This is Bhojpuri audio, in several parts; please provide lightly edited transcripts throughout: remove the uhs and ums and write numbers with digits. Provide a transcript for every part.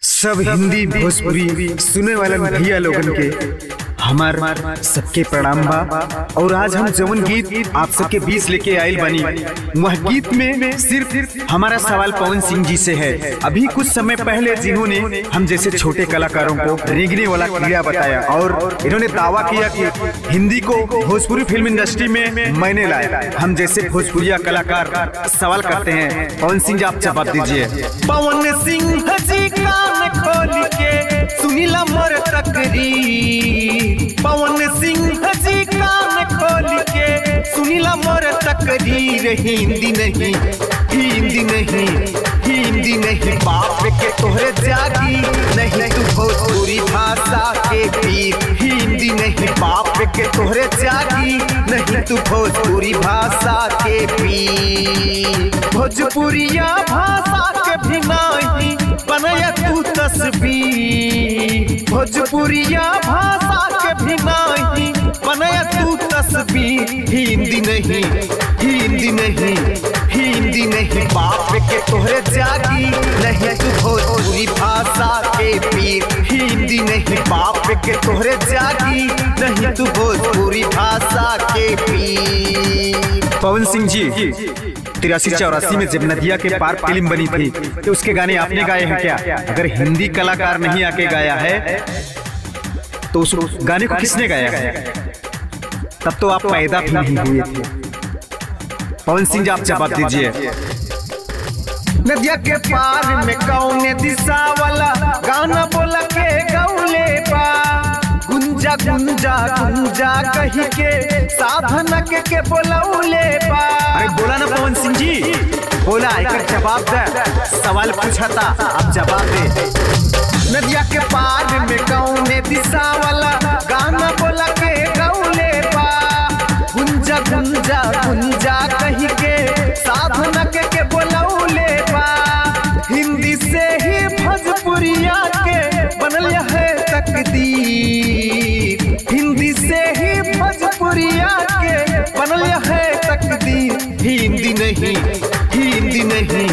सब हिंदी भोजपुरी सुने वाले भैया लोगन के हमार सबके प्रणाम बा। और आज हम जवन गीत आप सबके बीच लेके आयल बनी, वह गीत में सिर्फ हमारा सवाल पवन सिंह जी से है। अभी कुछ समय पहले जिन्होंने हम जैसे छोटे कलाकारों को रेंगने वाला कीड़ा बताया और इन्होंने दावा किया कि हिंदी को भोजपुरी फिल्म इंडस्ट्री में मैंने लाया। हम जैसे भोजपुरिया कलाकार सवाल करते हैं, पवन सिंह जी आप जवाब दीजिए। पवन सिंह जी कान खोल के सुनीला मोर तकरीर, पवन सिंह जी कान खोल के सुनीला मोर तकरीर। हिंदी नहीं, हिंदी नहीं, हिंदी नहीं, बाप के तोहरे जागी नहीं तू भोजपुरी भाषा के पीर। हिंदी नहीं, बाप के तोहरे जागी नहीं तू भोजपुरी भाषा के पीर। भोजपुरिया भाषा के भी नहीं बनाया तू तस्वीर, भोजपुरिया भाषा के भी नहीं बनाया तू तस्वीर। हिंदी नहीं, हिंदी नहीं, हिंदी नहीं, बाप के तोहरे जागी नहीं तू भोजपुरी भाषा के पीर। हिंदी नहीं, बाप के तोहरे जागी नहीं तू भोजपुरी भाषा के पीर। पवन सिंह जी 83-84 में जब नदिया के पार फिल्म बनी थी तो उसके गाने आपने गाए हैं क्या? अगर हिंदी कलाकार नहीं आके गाया है तो उस गाने को किसने गाया है? तब तो आप पैदा भी नहीं हुए थे। पवन सिंह जी आप जवाब दीजिए। नदिया के पार में कौने दिशा वाला गाना बोला के गौले बा, गुंजा गुंजा गुंजा कही के साधना के बोलौले बा। अरे बोला ना पवन सिंह जी, बोला एक जवाब दे। सवाल पूछा था आप जवाब दे। नदिया के पार में कौने दिशा वाला गाना बोला के गौले बा, गुंजा गुंजा गुंजा कही के साधना के बोलौले बा। हिंदी से ही भोजपुरिया के बनल है तकदीर, हिंदी से ही भोजपुरिया के बनल है तकदीर। हिंदी नहीं, हिंदी नहीं,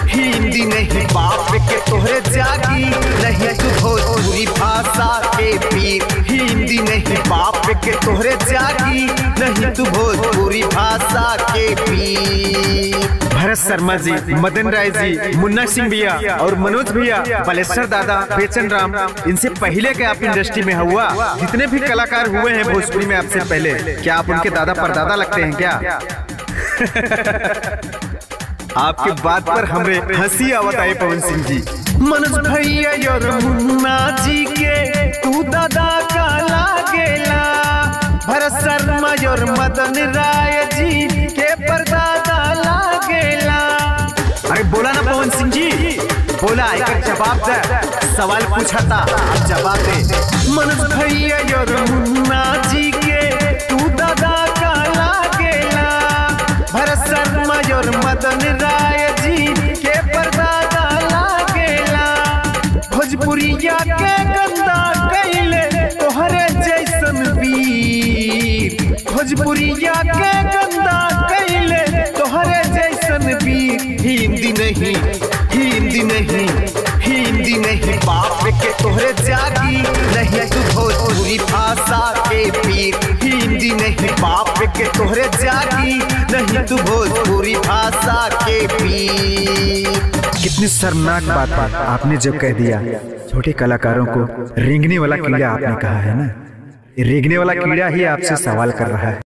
हिंदी नहीं, बाप के तोहरे जागी नहीं तू भोजपुरी भाषा के पीर। हिंदी नहीं, बाप के तोहरे जागी नहीं तू भोजपुरी भाषा के पीर। भरत शर्मा जी, मदन राय जी, मुन्ना सिंह भैया और मनोज भैया, बालेश्वर दादा, बेचन राम, इनसे पहले के आप इंडस्ट्री में हुआ जितने भी कलाकार हुए हैं भोजपुरी में आपसे पहले, क्या आप उनके दादा परदादा लगते हैं क्या? आपके बात पर हमें हंसी आवत आई पवन सिंह जी। मनोज भैया और मुन्ना जी के तू दादा का लागेला, भरत शर्मा और मदन राय जी के परदादा लागेला। अरे बोला ना पवन सिंह जी, बोला एक जवाब दे। सवाल पूछा था आप जवाब दे। मनोज भैया और मुन्ना जी के तू दादा का लागेला, भरत शर्मा और मदन राय जी के परदादा लागेला। भोजपुरिया के गंदा कैले तोहरे जैसन वीर, भोजपुरिया के गंदा कैले तोहरे जैसन वीर। हिंदी नहीं, हिंदी नहीं, हिंदी नहीं, बाप के तोहरे जागी नहीं तू भोजपुरी भाषा के पीर। हिंदी नहीं, बाप के तोहरे जागी नहीं तू भोजपुरी भाषा के पीर। कितनी शर्मनाक बात आपने जब कह दिया छोटे कलाकारों को रेंगने वाला कीड़ा आपने कहा है ना, रेंगने वाला कीड़ा ही आपसे सवाल कर रहा है।